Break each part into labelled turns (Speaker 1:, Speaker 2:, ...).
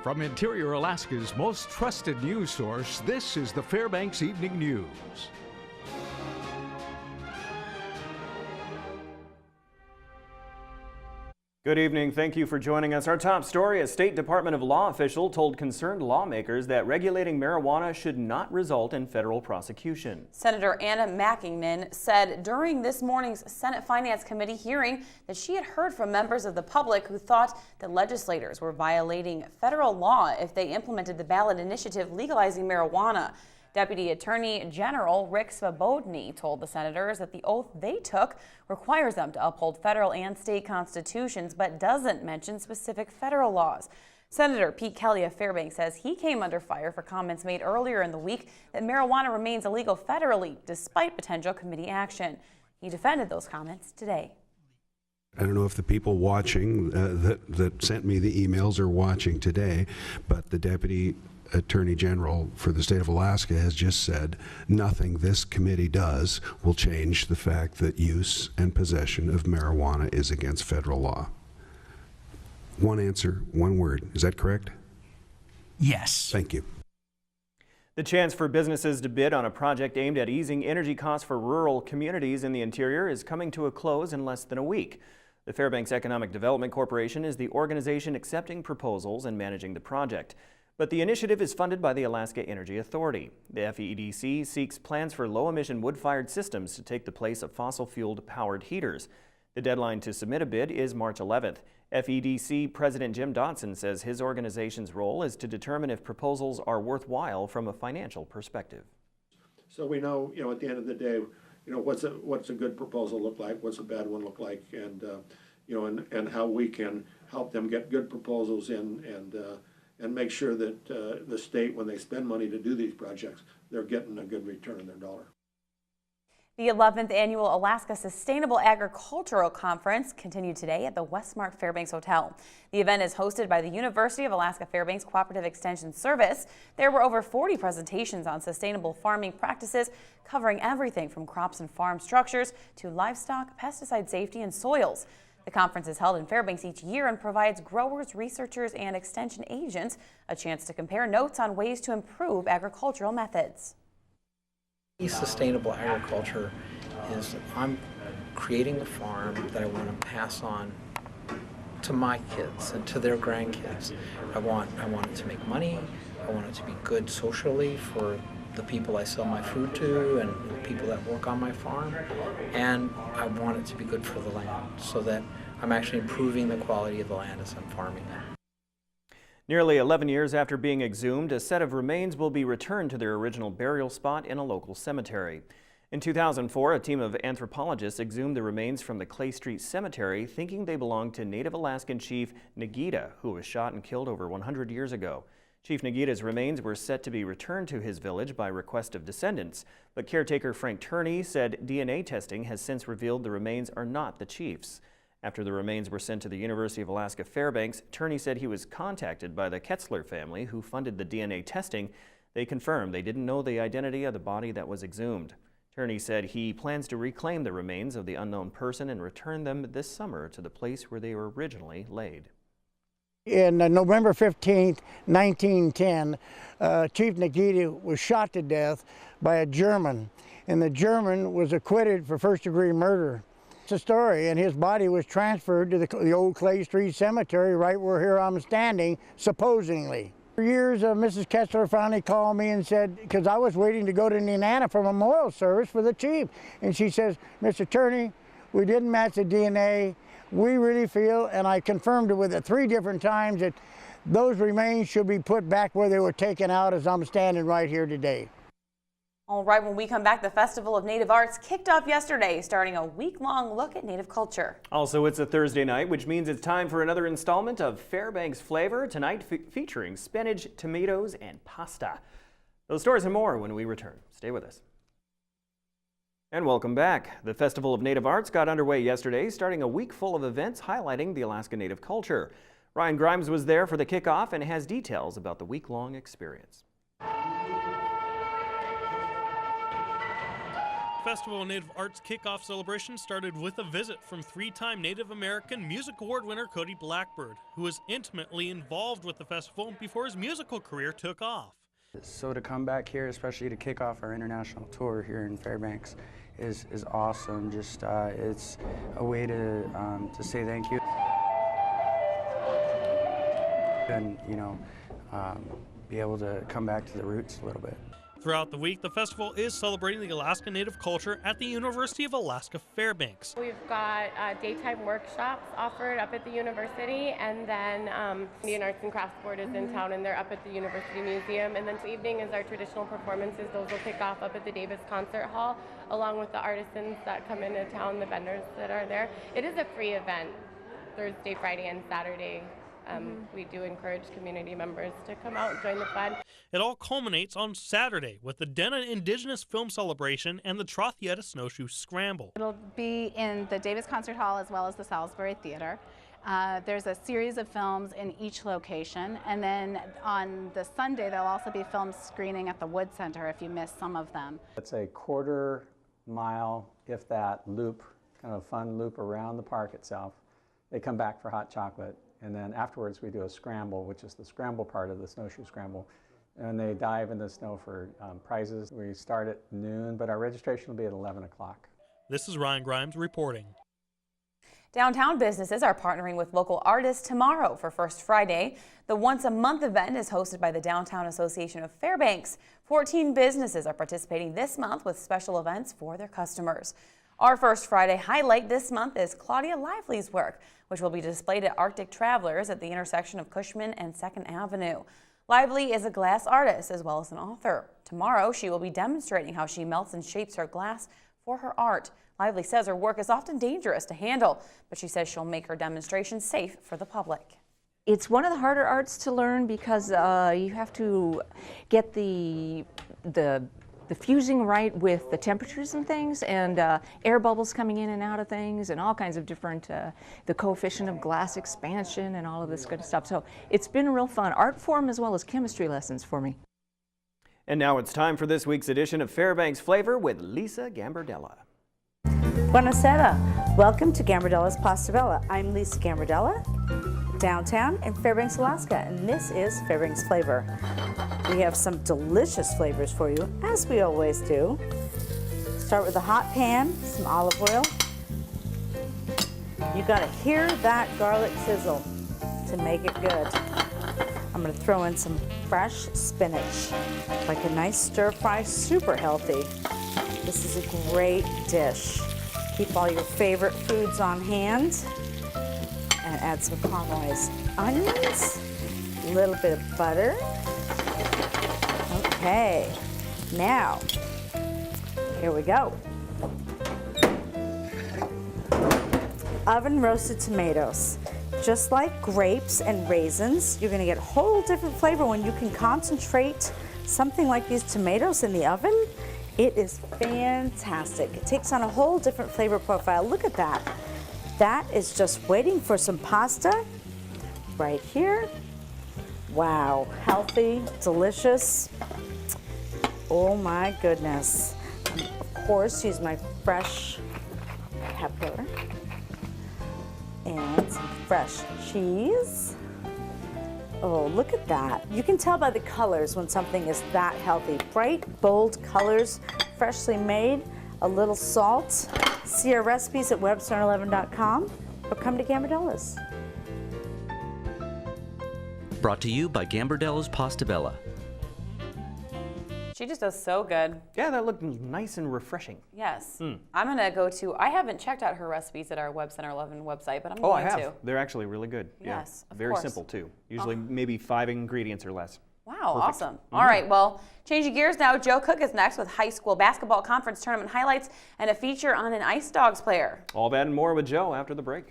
Speaker 1: From Interior Alaska's most trusted news source, this is the Fairbanks Evening News.
Speaker 2: Good evening. Thank you for joining us. Our top story, a State Department of Law official told concerned lawmakers that regulating marijuana should not result in federal prosecution.
Speaker 3: Senator Anna McEngman said during this morning's Senate Finance Committee hearing that she had heard from members of the public who thought that legislators were violating federal law if they implemented the ballot initiative legalizing marijuana. Deputy Attorney General Rick Svobodny told the senators that the oath they took requires them to uphold federal and state constitutions, but doesn't mention specific federal laws. Senator Pete Kelly of Fairbanks says he came under fire for comments made earlier in the week that marijuana remains illegal federally despite potential committee action. He defended those comments today.
Speaker 4: I don't know if the people watching that sent me the emails are watching today, but the Deputy Attorney General for the state of Alaska has just said nothing this committee does will change the fact that use and possession of marijuana is against federal law. One answer, one word. Is that correct?
Speaker 5: Yes.
Speaker 4: Thank you.
Speaker 2: The chance for businesses to bid on a project aimed at easing energy costs for rural communities in the interior is coming to a close in less than a week. The Fairbanks Economic Development Corporation is the organization accepting proposals and managing the project. But the initiative is funded by the Alaska Energy Authority. The FEDC seeks plans for low-emission wood-fired systems to take the place of fossil-fueled powered heaters. The deadline to submit a bid is March 11th. FEDC President Jim Dotson says his organization's role is to determine if proposals are worthwhile from a financial perspective.
Speaker 6: So we know, at the end of the day, what's a good proposal look like, what's a bad one look like, and and how we can help them get good proposals in and make sure that the state, when they spend money to do these projects, they're getting a good return on their dollar.
Speaker 3: The 11th Annual Alaska Sustainable Agricultural Conference continued today at the Westmark Fairbanks Hotel. The event is hosted by the University of Alaska Fairbanks Cooperative Extension Service. There were over 40 presentations on sustainable farming practices, covering everything from crops and farm structures to livestock, pesticide safety, and soils. The conference is held in Fairbanks each year and provides growers, researchers, and extension agents a chance to compare notes on ways to improve agricultural methods.
Speaker 7: Sustainable agriculture is I'm creating a farm that I want to pass on to my kids and to their grandkids. I want it to make money. I want it to be good socially for the people I sell my food to and the people that work on my farm, and I want it to be good for the land so that I'm actually improving the quality of the land as I'm farming it.
Speaker 2: Nearly 11 years after being exhumed, a set of remains will be returned to their original burial spot in a local cemetery. In 2004, a team of anthropologists exhumed the remains from the Clay Street Cemetery, thinking they belonged to Native Alaskan Chief Nikita, who was shot and killed over 100 years ago. Chief Nikita's remains were set to be returned to his village by request of descendants, but caretaker Frank Turney said DNA testing has since revealed the remains are not the chief's. After the remains were sent to the University of Alaska Fairbanks, Turney said he was contacted by the Ketzler family who funded the DNA testing. They confirmed they didn't know the identity of the body that was exhumed. Turney said he plans to reclaim the remains of the unknown person and return them this summer to the place where they were originally laid.
Speaker 8: In November 15th, 1910, Chief Nikita was shot to death by a German, and the German was acquitted for first-degree murder. It's a story, and his body was transferred to the old Clay Street Cemetery right where here I'm standing, supposedly. For years, Mrs. Ketzler finally called me and said, because I was waiting to go to Indiana for a memorial service for the chief, and she says, Mr. Turney, we didn't match the DNA. We really feel, and I confirmed it with it 3 different times, that those remains should be put back where they were taken out as I'm standing right here today.
Speaker 3: All right, when we come back, the Festival of Native Arts kicked off yesterday, starting a week-long look at Native culture. Also, it's a Thursday night, which means it's time for another installment of Fairbanks Flavor, tonight featuring spinach, tomatoes, and pasta. Those stories and more when we return. Stay with us. And welcome back. The Festival of Native Arts got underway yesterday, starting a week full of events highlighting the Alaska Native culture. Ryan Grimes was there for the kickoff and has details about the week-long experience.
Speaker 9: Festival of Native Arts kickoff celebration started with a visit from three-time Native American Music Award winner Cody Blackbird, who was intimately involved with the festival before his musical career took off.
Speaker 10: So to come back here, especially to kick off our international tour here in Fairbanks, is awesome. Just it's a way to say thank you, and be able to come back to the roots a little bit.
Speaker 9: Throughout the week, the festival is celebrating the Alaska Native culture at the University of Alaska Fairbanks.
Speaker 11: We've got daytime workshops offered up at the university, and then Indian Arts and Crafts Board is in town, and they're up at the University Museum. And then this evening is our traditional performances. Those will kick off up at the Davis Concert Hall, along with the artisans that come into town, the vendors that are there. It is a free event, Thursday, Friday, and Saturday. We do encourage community members to come out and join the fun.
Speaker 9: It all culminates on Saturday with the Denna Indigenous Film Celebration and the Trothieta Snowshoe Scramble.
Speaker 12: It'll be in the Davis Concert Hall as well as the Salisbury Theater. There's a series of films in each location, and then on the Sunday there'll also be film screening at the Wood Center if you missed some of them.
Speaker 7: It's a quarter-mile, if that, loop, kind of a fun loop around the park itself. They come back for hot chocolate. And then afterwards we do a scramble, which is the scramble part of the snowshoe scramble. And they dive in the snow for prizes. We start at noon, but our registration will be at 11 o'clock.
Speaker 9: This is Ryan Grimes reporting.
Speaker 3: Downtown businesses are partnering with local artists tomorrow for First Friday. The once-a-month event is hosted by the Downtown Association of Fairbanks. 14 businesses are participating this month with special events for their customers. Our First Friday highlight this month is Claudia Lively's work, which will be displayed at Arctic Travelers at the intersection of Cushman and 2nd Avenue. Lively is a glass artist as well as an author. Tomorrow, she will be demonstrating how she melts and shapes her glass for her art. Lively says her work is often dangerous to handle, but she says she'll make her demonstration safe for the public.
Speaker 13: It's one of the harder arts to learn because you have to get the fusing right with the temperatures and things, and air bubbles coming in and out of things, and all kinds of different, the coefficient of glass expansion and all of this good stuff. So it's been a real fun art form as well as chemistry lessons for me.
Speaker 2: And now it's time for this week's edition of Fairbanks Flavor with Lisa Gambardella.
Speaker 14: Buonasera. Welcome to Gambardella's Pasta Bella. I'm Lisa Gambardella, downtown in Fairbanks, Alaska, and this is Fairbanks Flavor. We have some delicious flavors for you, as we always do. Start with a hot pan, some olive oil. You gotta hear that garlic sizzle to make it good. I'm gonna throw in some fresh spinach, like a nice stir fry, super healthy. This is a great dish. Keep all your favorite foods on hand and add some caramelized onions, a little bit of butter. Okay, now, here we go. Oven roasted tomatoes. Just like grapes and raisins, you're gonna get a whole different flavor when you can concentrate something like these tomatoes in the oven. It is fantastic. It takes on a whole different flavor profile. Look at that. That is just waiting for some pasta right here. Wow, healthy, delicious. Oh my goodness. Of course, use my fresh pepper and some fresh cheese. Oh, look at that. You can tell by the colors when something is that healthy. Bright, bold colors, freshly made, a little salt. See our recipes at webstar11.com or come to Gambardella's.
Speaker 15: Brought to you by Gambardella's Pasta Bella.
Speaker 3: She just does so good.
Speaker 2: Yeah, that looked nice and refreshing.
Speaker 3: Yes. I'm going to go to, I haven't checked out her recipes at our Web Center 11 website, but I'm going to.
Speaker 2: Oh, I have. They're actually really good.
Speaker 3: Yes,
Speaker 2: yeah. Very simple, too. Usually maybe 5 ingredients or less.
Speaker 3: Wow,
Speaker 2: Perfect.
Speaker 3: awesome. All right, well, changing gears now. Joe Cook is next with high school basketball conference tournament highlights and a feature on an Ice Dogs player.
Speaker 2: All that and more with Joe after the break.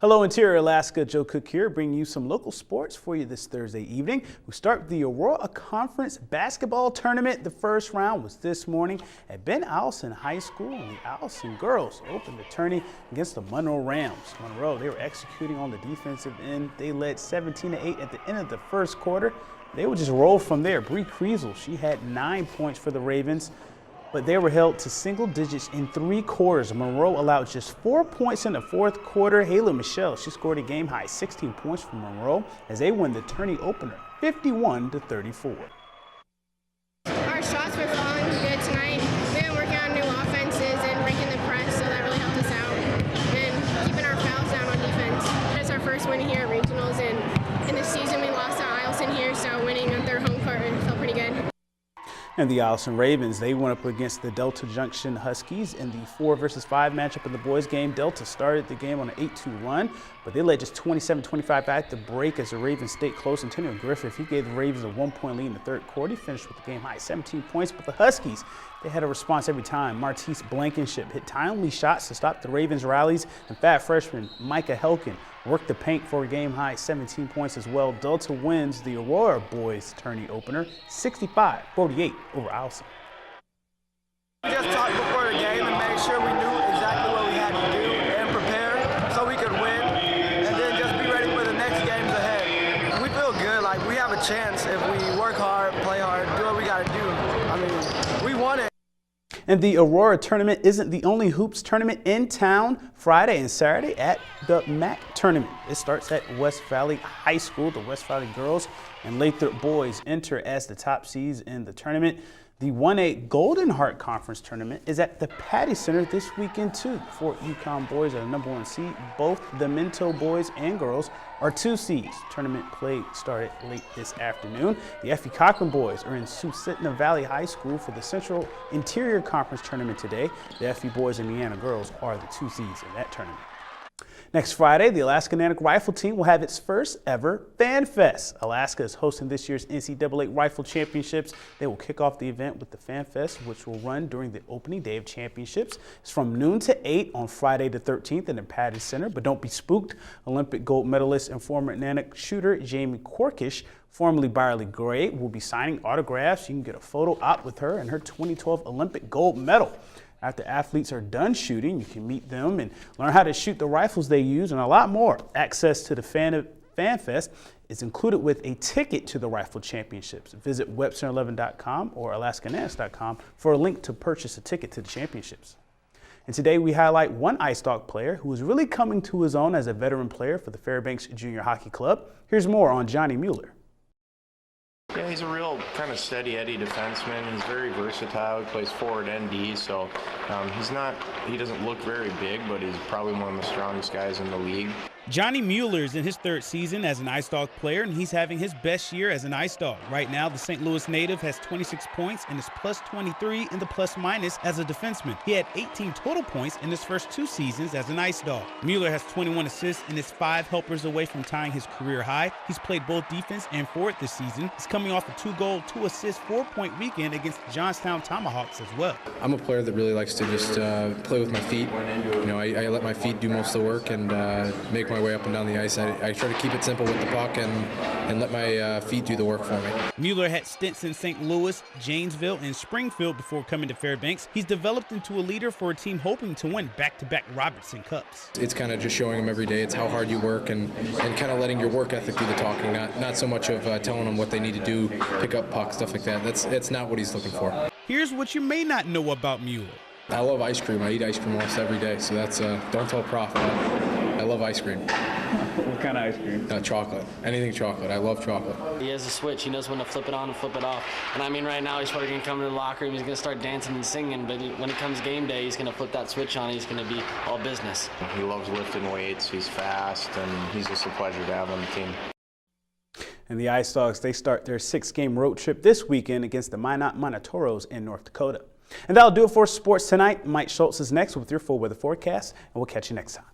Speaker 16: Hello, Interior Alaska. Joe Cook here, bringing you some local sports for you this Thursday evening. We start with the Aurora Conference Basketball Tournament. The first round was this morning at Ben Allison High School, and the Allison girls opened the tourney against the Monroe Rams. Monroe, they were executing on the defensive end. They led 17-8 at the end of the first quarter. They would just roll from there. Bree Kriesel, she had 9 points for the Ravens, but they were held to single digits in 3 quarters. Monroe allowed just 4 points in the fourth quarter. Hayla Michelle, she scored a game-high 16 points for Monroe as they win the tourney opener 51-34.
Speaker 17: Our shots were falling good tonight. We've been working on new offenses and breaking the press, so that really helped us out. And keeping our fouls down on defense. It's our first win here at regionals, and in the season we lost to Eielson here, so winning at their home court felt pretty good.
Speaker 16: And the Allison Ravens, they went up against the Delta Junction Huskies in the 4-versus-5 matchup in the boys game. Delta started the game on an 8-2 run, but they led just 27-25 at the break as the Ravens stayed close. Antonio Griffith, he gave the Ravens a 1-point lead in the third quarter. He finished with the game high 17 points, but the Huskies, they had a response every time. Martise Blankenship hit timely shots to stop the Ravens' rallies, and fat freshman Micah Helkin worked the paint for a game-high 17 points as well. Delta wins the Aurora boys tourney opener 65-48 over Allison.
Speaker 18: Just talked before the game and made sure we knew exactly what we had to do and prepare so we could win, and then just be ready for the next games ahead. We feel good, like we have a chance if we work hard, play hard, do what we got to do. I mean, we won it.
Speaker 16: And the Aurora tournament isn't the only hoops tournament in town. Friday and Saturday at the MAC tournament. It starts at West Valley High School. The West Valley girls and Lathrop boys enter as the top seeds in the tournament. The 1A Golden Heart Conference tournament is at the Patty Center this weekend too. Fort Yukon boys are the #1 seed. Both the Minto boys and girls are 2 seeds. Tournament play started late this afternoon. The F.E. Cochran boys are in Susitna Valley High School for the Central Interior Conference tournament today. The F.E. boys and Indiana girls are the 2 seeds in that tournament. Next Friday, the Alaska Natick Rifle Team will have its first ever Fan Fest. Alaska is hosting this year's NCAA Rifle Championships. They will kick off the event with the Fan Fest, which will run during the opening day of championships. It's from noon to 8 on Friday the 13th in the Patty Center. But don't be spooked. Olympic gold medalist and former Natick shooter Jamie Corkish, formerly Byerly Gray, will be signing autographs. You can get a photo op with her and her 2012 Olympic gold medal. After athletes are done shooting, you can meet them and learn how to shoot the rifles they use and a lot more. Access to the Fan Fest is included with a ticket to the Rifle Championships. Visit Webster11.com or AlaskaNats.com for a link to purchase a ticket to the championships. And today we highlight one ice dog player who is really coming to his own as a veteran player for the Fairbanks Junior Hockey Club. Here's more on Johnny Mueller.
Speaker 19: Yeah, he's a real kind of steady Eddie defenseman. He's very versatile. He plays forward and D, so he doesn't look very big, but he's probably one of the strongest guys in the league.
Speaker 16: Johnny Mueller is in his 3rd season as an Ice Dog player, and he's having his best year as an Ice Dog. Right now, the St. Louis native has 26 points and is plus 23 in the plus-minus as a defenseman. He had 18 total points in his first 2 seasons as an Ice Dog. Mueller has 21 assists and is 5 helpers away from tying his career high. He's played both defense and forward this season. He's coming off a 2-goal, 2-assist, 4-point weekend against the Johnstown Tomahawks as well.
Speaker 20: I'm a player that really likes to just play with my feet. You know, I let my feet do most of the work and make my way up and down the ice. I try to keep it simple with the puck and let my feet do the work for me.
Speaker 16: Mueller had stints in St. Louis, Janesville, and Springfield before coming to Fairbanks. He's developed into a leader for a team hoping to win back-to-back Robertson Cups.
Speaker 20: It's kind of just showing them every day. It's how hard you work and kind of letting your work ethic do the talking, not so much of telling them what they need to do, pick up pucks, stuff like that. That's not what he's looking for.
Speaker 16: Here's what you may not know about Mueller.
Speaker 20: I love ice cream. I eat ice cream almost every day, so that's don't tell Prof. I love ice cream.
Speaker 21: What kind of ice cream?
Speaker 20: Chocolate. Anything chocolate. I love chocolate.
Speaker 22: He has a switch. He knows when to flip it on and flip it off. And I mean, right now he's probably going to come to the locker room. He's going to start dancing and singing. But when it comes game day, he's going to flip that switch on. He's going to be all business.
Speaker 19: He loves lifting weights. He's fast, and he's just a pleasure to have on the team.
Speaker 16: And the Ice Dogs, they start their 6-game road trip this weekend against the Minot Monotoros in North Dakota. And that'll do it for sports tonight. Mike Schultz is next with your full weather forecast, and we'll catch you next time.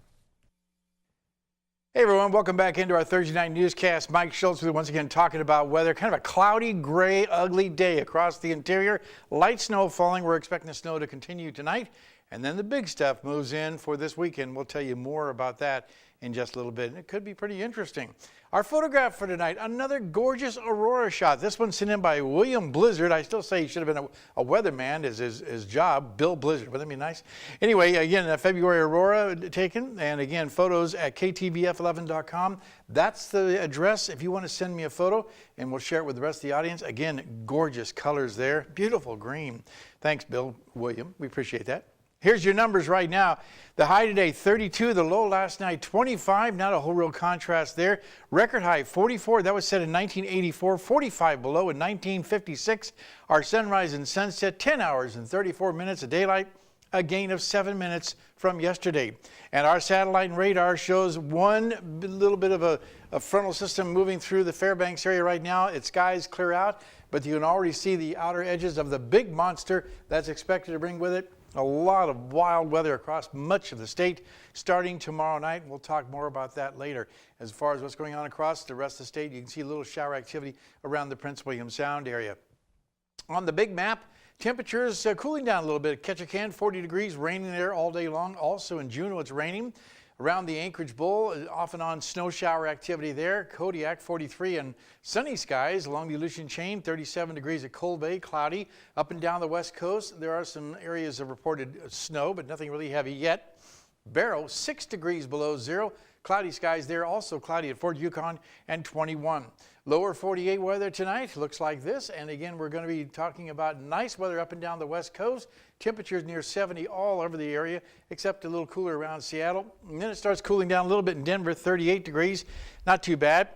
Speaker 23: Hey everyone, welcome back into our Thursday night newscast. Mike Schultz with you once again talking about weather. Kind of a cloudy, gray, ugly day across the interior. Light snow falling. We're expecting the snow to continue tonight. And then the big stuff moves in for this weekend. We'll tell you more about that in just a little bit. And it could be pretty interesting. Our photograph for tonight, another gorgeous aurora shot. This one sent in by William Blizzard. I still say he should have been a weatherman as his job, Bill Blizzard. Wouldn't that be nice? Anyway, again, a February aurora taken. And again, photos at ktvf11.com. That's the address if you want to send me a photo, and we'll share it with the rest of the audience. Again, gorgeous colors there. Beautiful green. Thanks, Bill, William. We appreciate that. Here's your numbers right now. The high today, 32. The low last night, 25. Not a whole real contrast there. Record high, 44. That was set in 1984. 45 below in 1956. Our sunrise and sunset, 10 hours and 34 minutes of daylight. A gain of 7 minutes from yesterday. And our satellite and radar shows one little bit of a frontal system moving through the Fairbanks area right now. Its skies clear out, but you can already see the outer edges of the big monster that's expected to bring with it a lot of wild weather across much of the state starting tomorrow night. We'll talk more about that later. As far as what's going on across the rest of the state, you can see a little shower activity around the Prince William Sound area. On the big map, temperatures cooling down a little bit. Ketchikan, 40 degrees, raining there all day long. Also in Juneau, it's raining. Around the Anchorage Bowl, off and on snow shower activity there. Kodiak, 43, and sunny skies along the Aleutian Chain, 37 degrees at Cold Bay, cloudy. Up and down the west coast, there are some areas of reported snow, but nothing really heavy yet. Barrow, 6 degrees below zero. Cloudy skies there, also cloudy at Fort Yukon, and 21. Lower 48 weather tonight looks like this. And again, we're going to be talking about nice weather up and down the west coast. Temperatures near 70 all over the area, except a little cooler around Seattle. And then it starts cooling down a little bit in Denver, 38 degrees. Not too bad.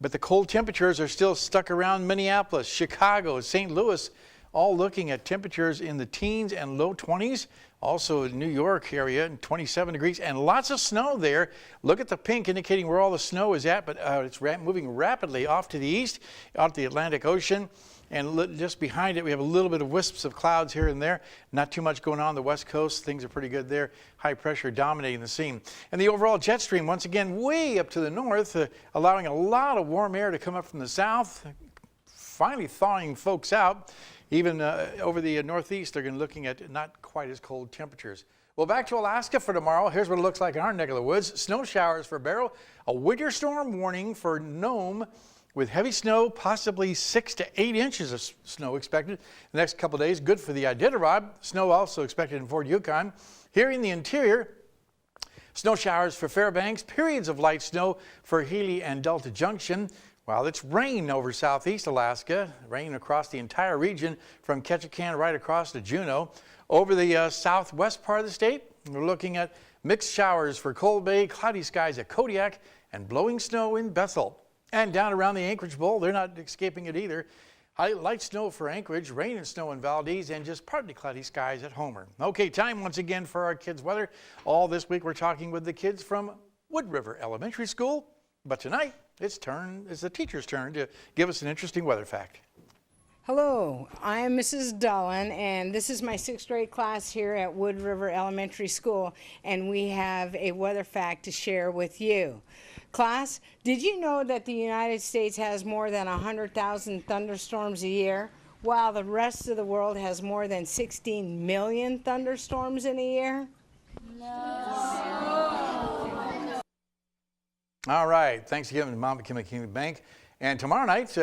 Speaker 23: But the cold temperatures are still stuck around Minneapolis, Chicago, St. Louis, all looking at temperatures in the teens and low 20s. Also in New York area, 27 degrees, and lots of snow there. Look at the pink indicating where all the snow is at, but it's moving rapidly off to the east, out the Atlantic Ocean. And just behind it, we have a little bit of wisps of clouds here and there. Not too much going on the west coast. Things are pretty good there. High pressure dominating the scene. And the overall jet stream, once again, way up to the north, allowing a lot of warm air to come up from the south, finally thawing folks out. Even over the northeast, they're going to be looking at not quite as cold temperatures. Well, back to Alaska for tomorrow. Here's what it looks like in our neck of the woods. Snow showers for Barrow. A winter storm warning for Nome with heavy snow, possibly 6 to 8 inches of snow expected the next couple of days. Good for the Iditarod. Snow also expected in Fort Yukon. Here in the interior, snow showers for Fairbanks. Periods of light snow for Healy and Delta Junction. Well, it's rain over southeast Alaska, rain across the entire region from Ketchikan right across to Juneau. Over the southwest part of the state, we're looking at mixed showers for Cold Bay, cloudy skies at Kodiak, and blowing snow in Bethel. And down around the Anchorage Bowl, they're not escaping it either. Light snow for Anchorage, rain and snow in Valdez, and just partly cloudy skies at Homer. Okay, time once again for our kids' weather. All this week we're talking with the kids from Wood River Elementary School. But tonight, it's the teacher's turn to give us an interesting weather fact.
Speaker 1: Hello, I am Mrs. Dullen, and this is my 6th grade class here at Wood River Elementary School, and we have a weather fact to share with you. Class, did you know that the United States has more than 100,000 thunderstorms a year, while the rest of the world has more than 16 million thunderstorms in a year?
Speaker 23: All right, thanks again to Mom at Kimberly Bank. And tomorrow night,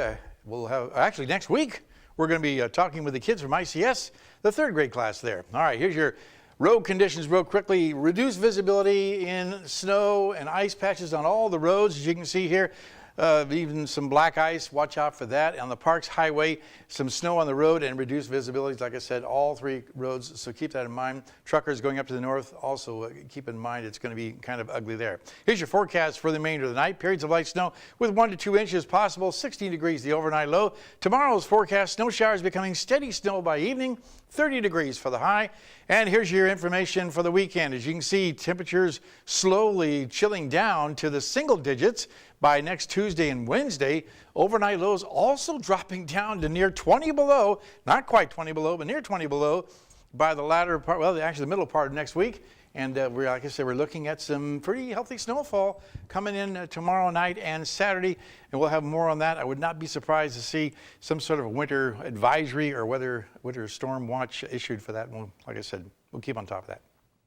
Speaker 23: we'll have, actually next week, we're going to be talking with the kids from ICS, the 3rd grade class there. All right, here's your road conditions real quickly. Reduced visibility in snow and ice patches on all the roads, as you can see here. Even some black ice, watch out for that. On the Parks Highway, some snow on the road and reduced visibilities, like I said, all 3 roads, so keep that in mind. Truckers going up to the north, also keep in mind it's going to be kind of ugly there. Here's your forecast for the remainder of the night. Periods of light snow with 1 to 2 inches possible, 16 degrees the overnight low. Tomorrow's forecast, snow showers becoming steady snow by evening, 30 degrees for the high. And here's your information for the weekend. As you can see, temperatures slowly chilling down to the single digits by next Tuesday and Wednesday. Overnight lows also dropping down to near 20 below, not quite 20 below, but near 20 below by the latter part, well, actually the middle part of next week. And like I said, we're looking at some pretty healthy snowfall coming in tomorrow night and Saturday, and we'll have more on that. I would not be surprised to see some sort of winter advisory or winter storm watch issued for that. Like I said, we'll keep on top of that.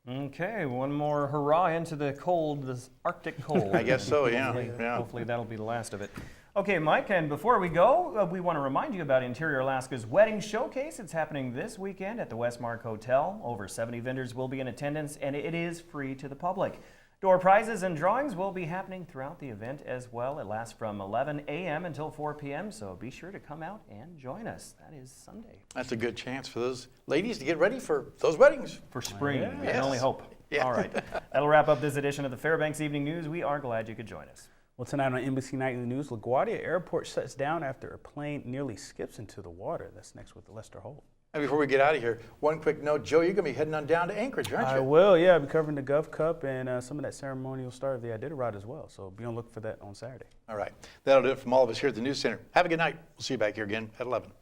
Speaker 2: Okay, one more hurrah into the cold, this Arctic cold.
Speaker 23: I guess so, yeah.
Speaker 2: Hopefully that'll be the last of it. Okay, Mike, and before we go, we want to remind you about Interior Alaska's Wedding Showcase. It's happening this weekend at the Westmark Hotel. Over 70 vendors will be in attendance, and it is free to the public. Door prizes and drawings will be happening throughout the event as well. It lasts from 11 a.m. until 4 p.m., so be sure to come out and join us. That is Sunday.
Speaker 23: That's a good chance for those ladies to get ready for those weddings.
Speaker 2: For spring,
Speaker 23: Yes.
Speaker 2: we can only hope.
Speaker 23: Yeah.
Speaker 2: All right, that'll wrap up this edition of the Fairbanks Evening News. We are glad you could join us.
Speaker 16: Well, tonight on NBC Nightly News, LaGuardia Airport shuts down after a plane nearly skips into the water. That's next with Lester Holt.
Speaker 23: And before we get out of here, one quick note. Joe, you're going to be heading on down to Anchorage, aren't you?
Speaker 16: I will, yeah. I'll be covering the Gulf Cup and some of that ceremonial start of the Iditarod as well. So be on the look for that on Saturday.
Speaker 23: All right. That'll do it from all of us here at the News Center. Have a good night. We'll see you back here again at 11.